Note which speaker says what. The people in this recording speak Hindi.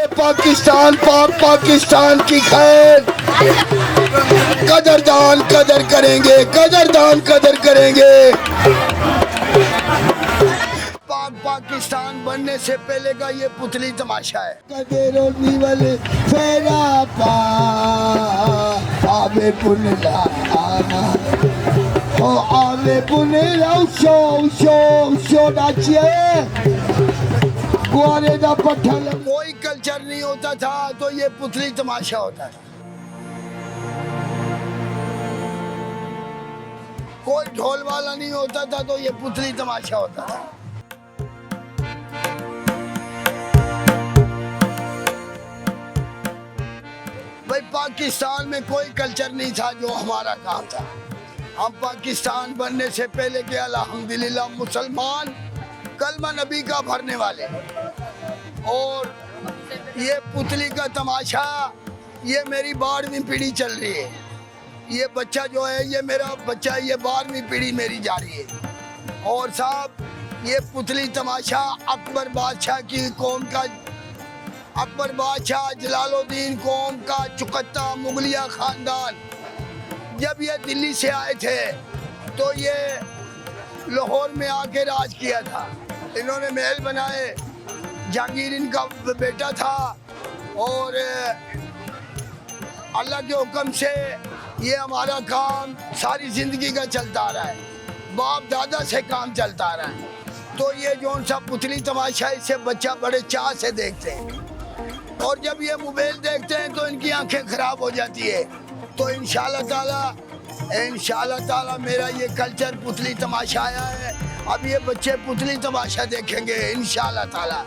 Speaker 1: पाकिस्तान पाकिस्तान की खैर, कदरदान कदर करेंगे, कदरदान कदर करेंगे। पाकिस्तान बनने से पहले का ये पुतली तमाशा है। कदेरों वाले फेरा पा आवे पुनला आना ओ आवे पुनला शो शो शो नाचिए गुआरे दा पत्थर। कोई कल्चर नहीं होता था तो ये पुतली तमाशा होता था। कोई ढोल वाला नहीं होता था तो ये पुतली तमाशा होता था। भाई पाकिस्तान में कोई कल्चर नहीं था जो हमारा काम था। हम पाकिस्तान बनने से पहले के अल्हम्दुलिल्लाह मुसलमान कलमा नबी का भरने वाले। और ये पुतली का तमाशा ये मेरी 12वीं पीढ़ी चल रही है। ये बच्चा जो है ये मेरा बच्चा, ये 12वीं पीढ़ी मेरी जा रही है। और साहब ये पुतली तमाशा अकबर बादशाह की कौम का, अकबर बादशाह जलालुद्दीन कौम का चुकत्ता मुगलिया खानदान जब ये दिल्ली से आए थे तो ये लाहौर में आके राज किया था। इन्होंने महल बनाए, जहांगीर इनका बेटा था। और अल्लाह के हुक्म से ये हमारा काम सारी जिंदगी का चलता आ रहा है, बाप दादा से काम चलता आ रहा है। तो ये जौन सा पुतली तमाशा इसे बच्चा बड़े चाह से देखते हैं। और जब ये मोबाइल देखते हैं तो इनकी आंखें खराब हो जाती है। तो इंशाल्लाह ताला मेरा ये कल्चर पुतली तमाशा आया है। अब ये बच्चे पुतली तमाशा देखेंगे इंशाल्लाह ताला।